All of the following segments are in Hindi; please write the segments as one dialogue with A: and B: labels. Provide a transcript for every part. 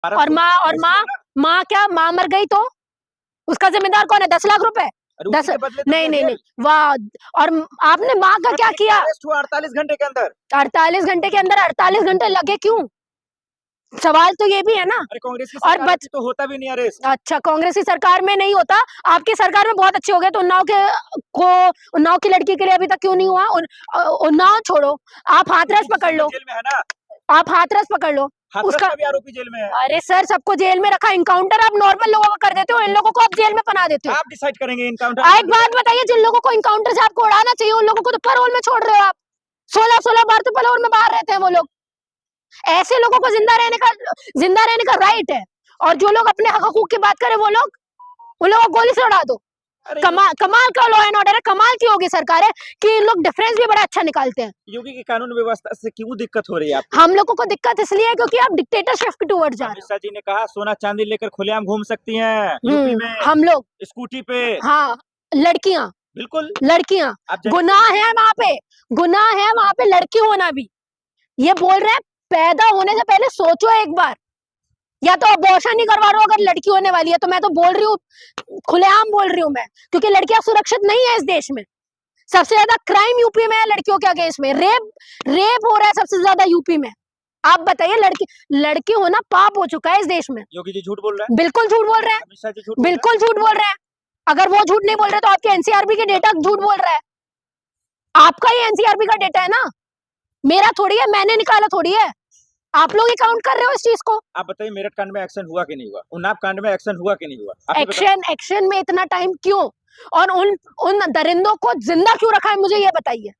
A: और माँ क्या, माँ मर गई तो उसका जिम्मेदार कौन है? 10 लाख रुपए, 10 नहीं, वाह। और आपने माँ का क्या किया?
B: 48 घंटे के अंदर,
A: 48 घंटे के अंदर 48 घंटे लगे क्यों? सवाल तो ये भी है ना।
B: अरे कांग्रेस की सरकार में तो होता भी नहीं अरेस्ट।
A: अच्छा, कांग्रेस की सरकार में नहीं होता, आपकी सरकार में बहुत अच्छे हो गए। तो उन्नाव की लड़की के लिए अभी तक क्यों नहीं हुआ? उन्नाव छोड़ो, आप हाथरस पकड़ लो,
B: जेल में है ना,
A: आप हाथरस पकड़ लो,
B: उसका भी आरोपी जेल में है।
A: अरे सर, सबको जेल में रखा, इनकाउंटर आप नॉर्मल लोगों का कर देते हो, इन लोगों को आप जेल में बना देते हो।
B: आप डिसाइड करेंगे इनकाउंटर।
A: एक बात बताइए, जिन लोगों को इनकाउंटर से आपको उड़ाना चाहिए, उन लोगों को तो पैरोल में छोड़ रहे हो आप। 16 बार तो पैरोल में बाहर रहते हैं वो लोग। ऐसे लोगों को जिंदा रहने का राइट है, और जो लोग अपने हक हकूक की बात करें वो लोग, उन लोगों को गोली से उड़ा दो। कमाल का लॉ एंड ऑर्डर है, कमाल की होगी सरकार है कि इन लोग डिफरेंस भी बड़ा अच्छा निकालते हैं।
B: योगी की कानून व्यवस्था से क्यों दिक्कत हो रही है आपको?
A: हम लोगों को दिक्कत इसलिए है क्योंकि आप डिक्टेटरशिप के टुवर्ड्स जा रहे हो।
B: अमित शाह जी ने कहा सोना चांदी लेकर खुलेआम घूम सकती हैं यूपी में,
A: हम लोग
B: स्कूटी पे।
A: हाँ, लड़कियां,
B: बिल्कुल
A: लड़कियां, गुनाह है वहां पे, गुनाह है वहां पे लड़की होना भी। ये बोल रहे हैं पैदा होने से पहले सोचो एक बार, या तो अबॉर्शन ही करवा रहे हो अगर लड़की होने वाली है तो। मैं तो बोल रही हूँ, खुलेआम बोल रही हूँ मैं, क्योंकि लड़कियां सुरक्षित नहीं है इस देश में। सबसे ज्यादा क्राइम यूपी में है लड़कियों के अगेंस्ट में, रेप हो रहा है सबसे ज्यादा यूपी में। आप बताइए, लड़की होना पाप हो चुका है इस देश में।
B: योगी जी झूठ बोल रहे हैं,
A: बिल्कुल झूठ बोल रहे हैं,
B: अमित शाह जी
A: बिल्कुल झूठ बोल रहे हैं। अगर वो झूठ नहीं बोल रहे तो आपके एनसीआरबी के डेटा झूठ बोल रहा है। आपका ही एनसीआरबी का डेटा है ना, मेरा थोड़ी है, मैंने निकाला थोड़ी है। आप लोग ही काउंट कर रहे हो इस चीज को।
B: आप बताइए मेरठ कांड में एक्शन हुआ कि नहीं हुआ, उन्नाव कांड में एक्शन हुआ कि नहीं हुआ?
A: एक्शन में इतना टाइम क्यों, और उन दरिंदों को जिंदा क्यों रखा है, मुझे ये बताइए।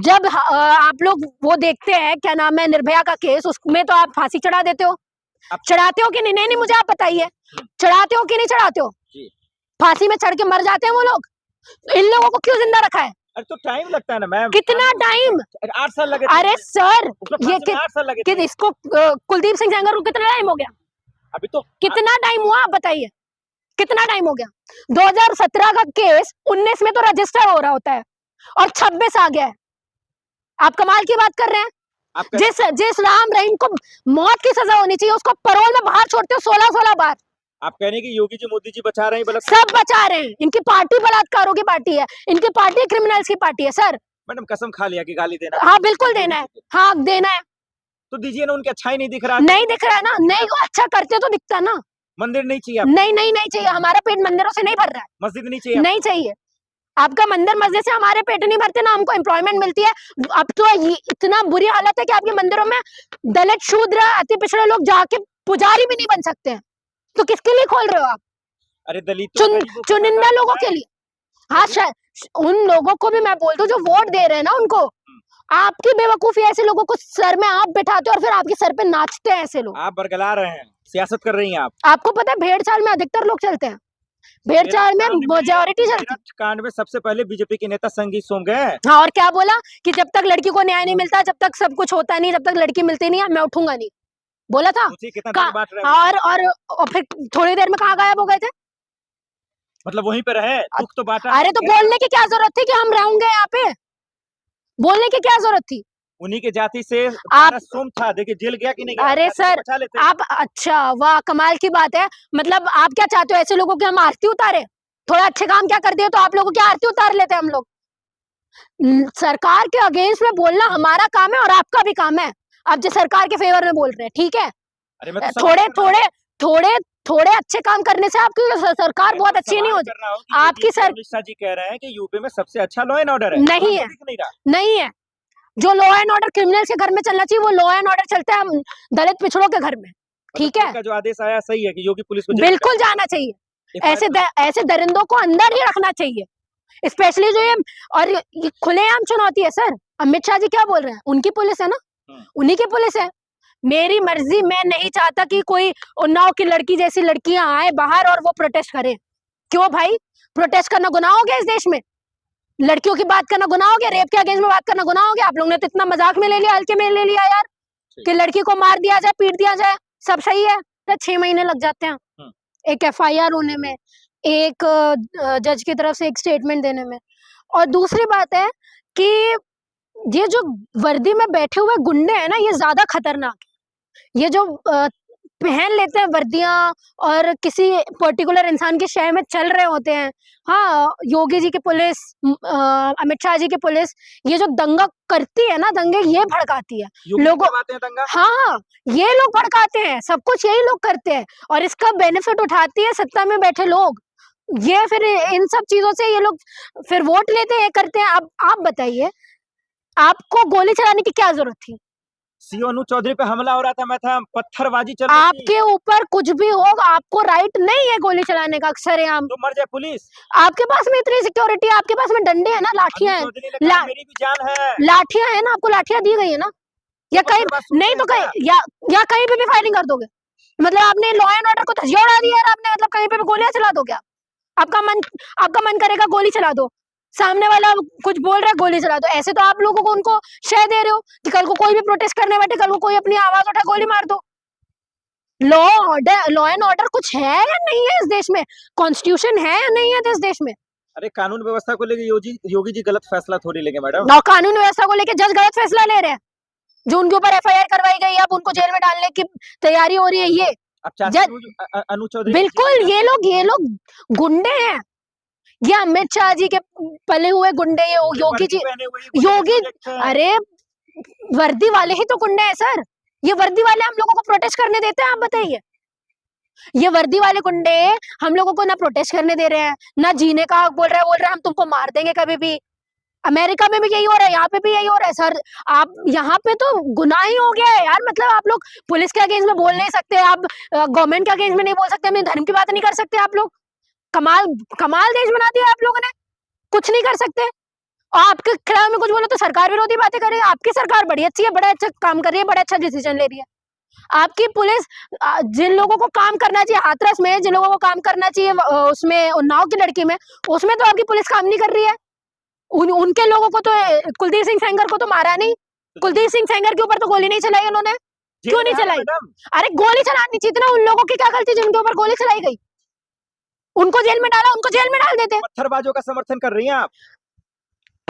A: जब आप लोग वो देखते हैं, क्या नाम है, निर्भया का केस, उसमें तो आप फांसी चढ़ा देते हो, चढ़ाते हो कि नहीं? नहीं, मुझे आप बताइए, चढ़ाते हो कि नहीं चढ़ाते हो? फांसी में चढ़ के मर जाते हैं वो लोग, इन लोगों को क्यों जिंदा रखा है?
B: अरे तो टाइम लगता है ना मैम।
A: कितना टाइम?
B: 8 साल लगे।
A: अरे सर, ये
B: 8 साल लगे।
A: इसको कुलदीप सिंह सेंगर को कितना टाइम हो गया?
B: अभी तो
A: कितना टाइम हुआ, आप बताइए, कितना टाइम हो गया? 2017 का केस 19 में तो रजिस्टर हो रहा होता है, और 26 आ गया है। आप कमाल की बात कर रहे हैं। जिस राम रहीम को मौत की सजा होनी चाहिए, उसको पैरोल में बाहर छोड़ते हो 16 बार।
B: आप कह रहे हैं कि योगी जी मोदी जी बचा रहे हैं?
A: सब बचा रहे हैं, इनकी पार्टी बलात्कारों की पार्टी है, इनकी पार्टी क्रिमिनल्स की पार्टी है सर।
B: मैडम कसम खा लिया कि गाली देना?
A: हाँ बिल्कुल देना है, हाँ देना है।
B: तो दीजिए ना, उनकी अच्छाई नहीं दिख रहा?
A: नहीं दिख रहा है ना, नहीं अच्छा करते तो दिखता ना।
B: मंदिर नहीं चाहिए?
A: नहीं चाहिए, हमारा पेट मंदिरों से नहीं भर रहा है।
B: मस्जिद नहीं चाहिए?
A: नहीं चाहिए। आपका मंदिर मस्जिद से हमारे पेट नहीं भरते ना, हमको एम्प्लॉयमेंट मिलती है। अब तो ये इतना बुरी हालत है कि आपके मंदिरों में दलित, शूद्र, अति पिछड़े लोग जाके पुजारी भी नहीं बन सकते हैं। तो किसके लिए खोल रहे हो आप?
B: अरे दलित
A: चुनिंदा लोगों के लिए। हाँ, उन लोगों को भी मैं बोलता हूँ जो वोट दे रहे हैं ना उनको। आपकी बेवकूफी, ऐसे लोगों को सर में आप बिठाते हो और फिर आपके सर पे नाचते हैं ऐसे लोग।
B: आप बरगला रहे हैं, सियासत कर रही हैं आप।
A: आपको पता है भेड़ चाल में अधिकतर लोग चलते हैं, भेड़ चाल में मेजॉरिटी चलती है।
B: कांड में सबसे पहले बीजेपी के नेता संगीत सोम गए।
A: हाँ, और क्या बोला कि जब तक लड़की को न्याय नहीं मिलता, जब तक सब कुछ होता नहीं, जब तक लड़की मिलती नहीं है, मैं उठूंगा नहीं, बोला था। और फिर थोड़ी देर में कहाँ गायब हो गए थे?
B: मतलब वहीं पे रहे, दुख तो बांटा।
A: अरे तो बोलने की क्या जरूरत थी कि हम रहूंगे यहाँ पे? बोलने की क्या जरूरत थी?
B: उन्हीं के जाति से आप सोम था, देखिए जेल गया कि नहीं गया?
A: अरे सर आप, अच्छा वाह, कमाल की बात है। मतलब आप क्या चाहते हो, ऐसे लोगों की हम आरती उतारे? थोड़ा अच्छे काम क्या कर दिए तो आप लोगों की आरती उतार लेते हम लोग। सरकार के अगेंस्ट में बोलना हमारा काम है और आपका भी काम है। आप जो सरकार के फेवर में बोल रहे हैं, ठीक है, थोड़े अच्छे काम करने से आपकी सरकार बहुत अच्छी नहीं हो जाती। आपकी
B: सरकार जी कह रहे हैं कि यूपी में सबसे अच्छा लॉ एंड ऑर्डर है।
A: नहीं है। जो लॉ एंड ऑर्डर क्रिमिनल्स के घर में चलना चाहिए, वो लॉ एंड ऑर्डर चलता है दलित पिछड़ों के घर में, ठीक है?
B: का जो आदेश आया सही है कि योगी पुलिस को
A: बिल्कुल जाना चाहिए, ऐसे दरिंदों को अंदर ही रखना चाहिए, स्पेशली जो ये, और ये खुलेआम चुनौती है सर। अमित शाह जी क्या बोल रहे हैं, उनकी पुलिस है ना, उन्हीं की पुलिस है। मेरी मर्जी, मैं नहीं चाहता कि कोई उन्नाव की लड़की जैसी लड़कियां आए बाहर और वो प्रोटेस्ट करें। क्यों भाई, प्रोटेस्ट करना गुनाह हो गया इस देश में? लड़कियों की बात करना गुनाह हो गया? रेप के अगेंस्ट में बात करना गुनाह हो गया? आप लोगों ने तो इतना मजाक में ले लिया, हल्के में ले लिया यार, कि लड़की को मार दिया जाए, पीट दिया जाए, सब सही है। तो 6 महीने लग जाते हैं एक FIR होने में, एक जज की तरफ से एक स्टेटमेंट देने में। और दूसरी बात है कि ये जो वर्दी में बैठे हुए गुंडे हैं ना, ये ज्यादा खतरनाक है। ये जो पहन लेते हैं वर्दियां और किसी पर्टिकुलर इंसान के शहर में चल रहे होते हैं। हाँ, योगी जी की पुलिस, अमित शाह जी की पुलिस, ये जो दंगा करती है ना, दंगे ये भड़काती है
B: योगी
A: लोगों।
B: करवाते हैं दंगा।
A: हाँ, ये लोग भड़काते हैं, सब कुछ यही लोग करते हैं और इसका बेनिफिट उठाती है सत्ता में बैठे लोग। ये फिर इन सब चीजों से ये लोग फिर वोट लेते हैं, करते हैं। अब आप बताइए, आपको गोली चलाने की क्या जरूरत थी?
B: सीओ अनु चौधरी पे हमला हो रहा था, मैं था, पत्थरबाजी चल रही थी।
A: आपके ऊपर कुछ भी हो, आपको राइट नहीं है गोली चलाने का। सरेआम
B: तो मर जाए पुलिस।
A: आपके पास में इतनी सिक्योरिटी है, आपके पास में डंडे हैं ना, लाठियां
B: अनु
A: हैं,
B: चौधरी ने कहा, मेरी भी जान है।
A: लाठियां है ना, आपको लाठियां दी गई है ना, या कहीं नहीं तो कहीं या कहीं पे भी फायरिंग कर दोगे? मतलब आपने लॉ एंड ऑर्डर को धज्जियां उड़ा दी है आपने, मतलब कहीं पे भी गोलियां चला दो क्या? आपका मन करेगा गोली चला दो, सामने वाला कुछ बोल रहा है गोली चला दो। ऐसे तो आप लोगों को उनको शय दे रहे हो कि कल को कोई भी प्रोटेस्ट करने बैठे, कल को कोई अपनी आवाज उठा गोली मार दो। लॉ एंड ऑर्डर कुछ है या नहीं है इस देश में? कॉन्स्टिट्यूशन है या नहीं है इस देश में?
B: अरे कानून व्यवस्था को लेके योगी जी गलत फैसला थोड़ी लेंगे मैडम।
A: और कानून व्यवस्था को लेके जज गलत फैसला ले रहे हैं, जो उनके ऊपर एफआईआर करवाई गई, अब उनको जेल में डालने की तैयारी हो रही है। ये
B: अब अनु चौधरी,
A: बिल्कुल ये लोग गुंडे हैं। ये अमित शाह जी के पले हुए गुंडे, ये योगी जी, अरे वर्दी वाले ही तो गुंडे हैं सर। ये वर्दी वाले हम लोगों को प्रोटेस्ट करने देते हैं? आप बताइए, ये वर्दी वाले गुंडे हम लोगों को ना प्रोटेस्ट करने दे रहे हैं, ना जीने का हक बोल रहे हैं हम तुमको मार देंगे कभी भी। अमेरिका में भी यही हो रहा है, यहाँ पे भी यही हो रहा है सर। आप यहाँ पे तो गुनाह ही हो गया है यार। मतलब आप लोग पुलिस के अगेंस्ट में बोल नहीं सकते, आप गवर्नमेंट के अगेंस्ट में नहीं बोल सकते, अपने धर्म की बात नहीं कर सकते। आप लोग कमाल देश बना दिया आप लोगों ने, कुछ नहीं कर सकते। और आपके खिलाफ में कुछ बोलो तो सरकार विरोधी बातें करेगी। आपकी सरकार बड़ी अच्छी है, बड़ा अच्छा काम कर रही है, बड़ा अच्छा डिसीजन ले रही है। आपकी पुलिस, जिन लोगों को काम करना चाहिए हाथरस में, जिन लोगों को काम करना चाहिए उसमें उन्नाव की लड़की में, उसमें तो आपकी पुलिस काम नहीं कर रही है। उनके लोगों को तो, कुलदीप सिंह सेंगर को तो मारा नहीं, कुलदीप सिंह सेंगर के ऊपर तो गोली नहीं चलाई उन्होंने। क्यों नहीं चलाई? अरे गोली चलानी चाहिए ना, उन लोगों की क्या गलती जिनके ऊपर गोली चलाई गई? उनको जेल में डाला, उनको जेल में डाल देते।
B: पत्थरबाजों का समर्थन कर रही हैं आप।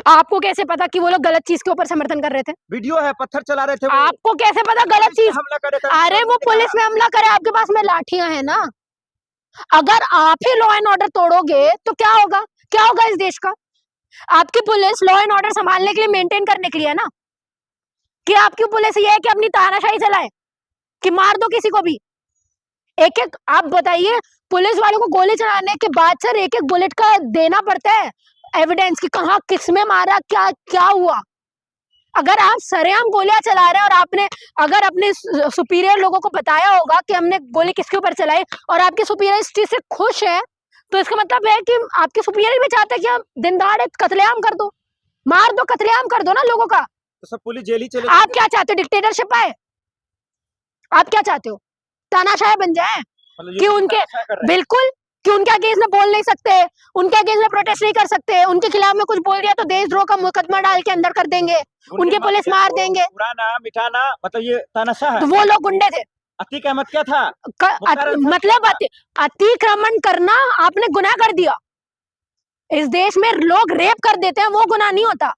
A: आपको कैसे पता कि वो लोग गलत चीज के ऊपर समर्थन कर रहे थे?
B: वीडियो है, पत्थर चला रहे थे वो।
A: आपको कैसे पता गलत चीज?
B: हमला करे थे।
A: अरे वो पुलिस में हमला करे, आपके पास में लाठियां है ना। अगर आप ही लॉ एंड ऑर्डर तोड़ोगे तो क्या होगा? क्या होगा इस देश का? आपकी पुलिस लॉ एंड ऑर्डर संभालने के लिए, मेंटेन करने के लिए है ना, कि आपकी पुलिस ये है कि अपनी तानाशाही चलाए, कि मार दो किसी को भी? एक एक आप बताइए, पुलिस वालों को गोली चलाने के बाद सर एक एक बुलेट का देना पड़ता है एविडेंस, कि कहां किसमें मारा, क्या क्या हुआ। अगर आप सरेआम गोलियां चला रहे हैं और आपने अगर अपने सुपीरियर लोगों को बताया होगा कि हमने गोली किसके ऊपर चलाई, और आपके सुपीरियर इस चीज से खुश है, तो इसका मतलब है कि आपके सुपीरियर भी चाहते हैं कि हम दिन दहाड़े कत्लेआम कर दो, मार दो, कत्लेआम कर दो ना लोगों का।
B: तो सब पुलिस जेल ही चले।
A: आप क्या चाहते हो? डिक्टेटरशिप आए? आप क्या चाहते हो? तानाशाह बन जाए कि उनके, बिल्कुल, कि उनके अगेंस्ट में बोल नहीं सकते, उनके अगेंस्ट में प्रोटेस्ट नहीं कर सकते, उनके खिलाफ में कुछ बोल दिया तो देशद्रोह का मुकदमा डाल के अंदर कर देंगे, उनके पुलिस मार देंगे,
B: उड़ाना मिटाना, मतलब ये तानाशाह है।
A: तो वो लोग गुंडे थे।
B: अतीक अहमद क्या था?
A: मतलब अतिक्रमण करना आपने गुनाह कर दिया। इस देश में लोग रेप कर देते हैं, वो गुनाह नहीं होता।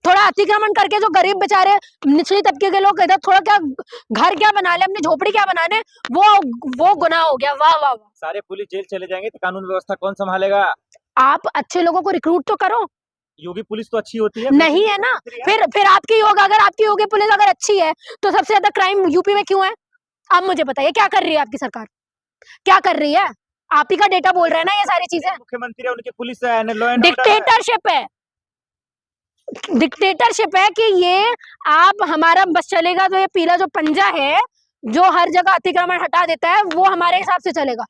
A: थोड़ा अतिक्रमण करके जो गरीब बेचारे निचली तबके के लोग इधर थोड़ा क्या घर क्या बना ले, अपनी झोपड़ी क्या बना ले, वो गुनाह हो गया। वाह वाह वाह।
B: सारे पुलिस जेल चले जाएंगे तो कानून व्यवस्था कौन संभालेगा?
A: आप अच्छे लोगों को रिक्रूट तो करो।
B: योगी पुलिस तो अच्छी होती है?
A: नहीं है ना। फिर आपकी अगर आपकी योगी पुलिस अगर अच्छी है तो सबसे ज्यादा क्राइम यूपी में क्यों है? आप मुझे बताइए, क्या कर रही है आपकी सरकार? क्या कर रही है? आप ही का डेटा बोल रहे हैं ना ये सारी चीजें।
B: मुख्यमंत्री है, उनकी पुलिस है, लॉ एंड
A: डिक्टेटरशिप है, डिक्टेटरशिप है कि ये आप हमारा बस चलेगा तो ये पीला जो पंजा है जो हर जगह अतिक्रमण हटा देता है, वो हमारे हिसाब से चलेगा।